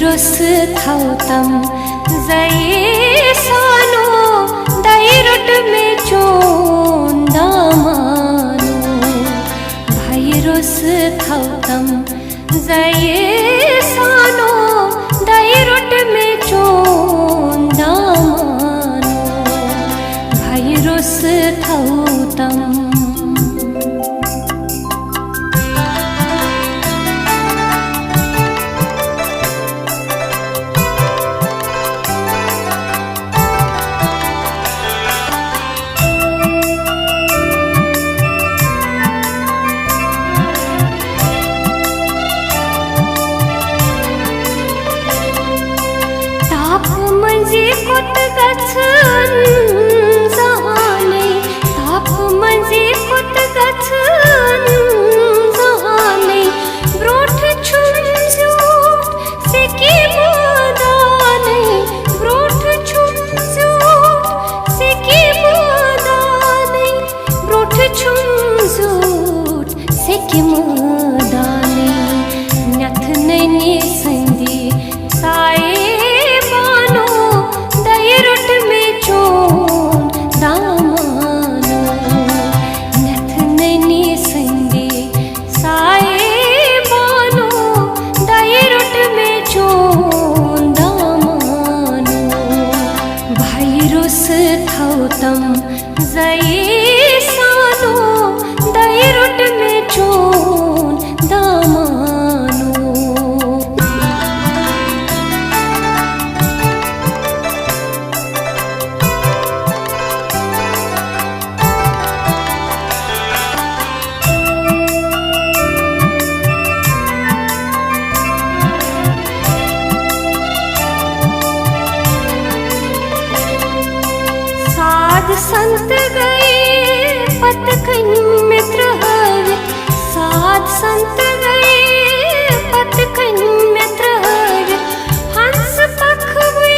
भाईरुस thavtm zaye sano dairut में चोंदा मानो भाईरुस thavtm zaye sano dairut में चोंदा मानो भाईरुस thavtm कुत गच्छन जहाने ताप मंजी कुत गच्छन जहाने ब्रोठ छुंजूट सिकी मदाने ब्रोठ छुंजूट सिकी मदाने ब्रोठ छुंजूट सिकी मदाने नथ नैनी संदी साए thavtm zaye sano dairut में चोंदा मानो साध संत गए पथकन मित्र हवे साध संत गए पथकन मित्र हवे हंस पखवे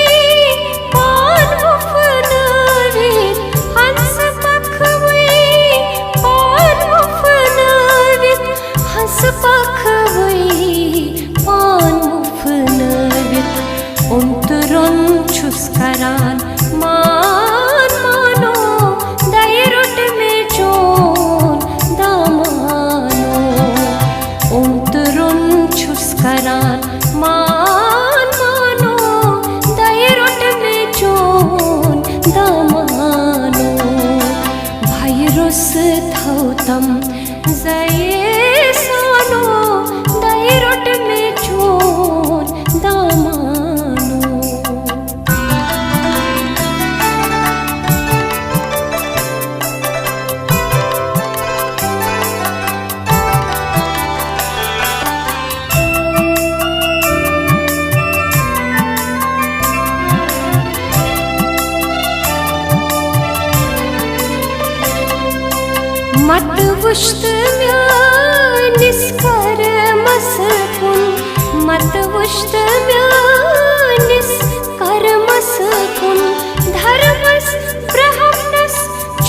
पान मुफनवे हंस पखवे पान मुफनवे हंस पखवे पान मुफनवे उन्तरन छुस्करान करान मान मानो दायरट में चोंदा मानो भाईरुस thavtm zaye sano dairut में चोंदा मानो मत वुष्ट निस्कर मस्कुन मत वुष्ट निस्कर मस्कुन धर्मस ब्रह्मणस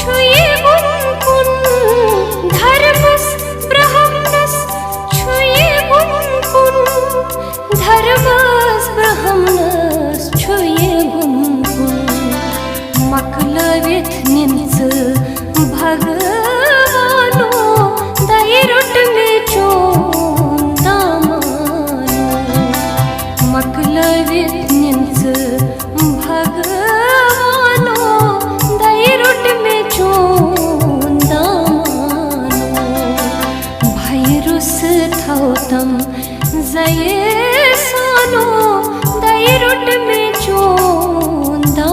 छुए गुनकुन धर्मस ब्रह्मणस छुए गुनकुन धर्मस ब्रह्मणस छुए गुनकुन मकलवित निंच भगवानो दायरट में चोंदा मानो मकलवित निंच भगवानो दायरट में चोंदा मानो भाईरुस thavtm zaye sano dairut में चोंदा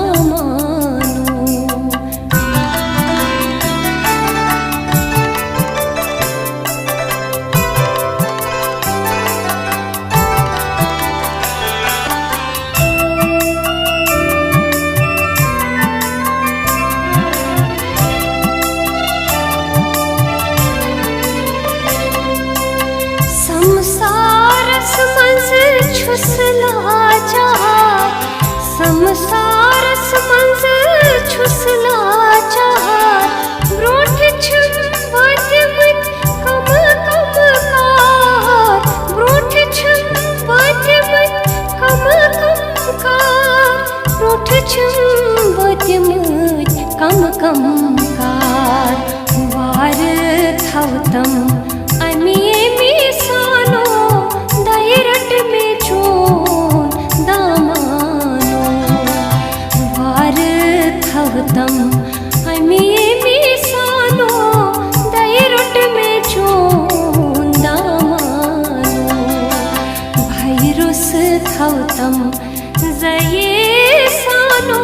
छुसला चाहत संसारस मंज छुसला चाहत ब्रोठ छुम वाद्यमत कम कम कार ब्रोठ छुम वाद्यमत कम thavtm zaye sano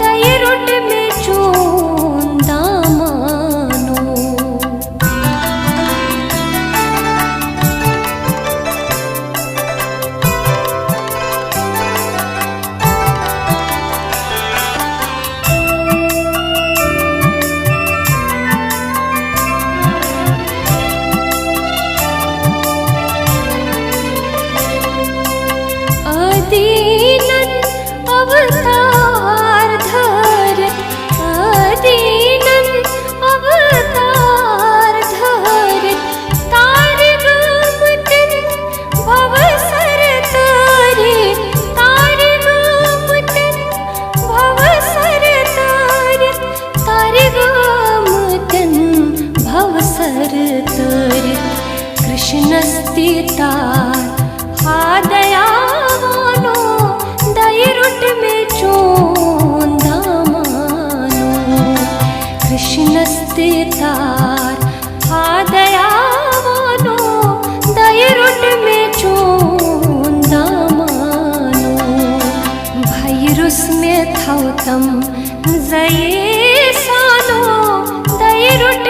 dairut me chunda mano. दीनन अवतार धरत दीनन अवतार धरत तारे गामतन भव सर तारे तारे गामतन भव सर तारत तारे गामतन भव सर तारत कृष्णस्ति तार हा दयावानो दैरुट में चोंदा मानो. कृष्णस्ते तार हा दयावानो दैरुट में चोंदा मानो. भैरुस में thavtm zaye sano दैरुट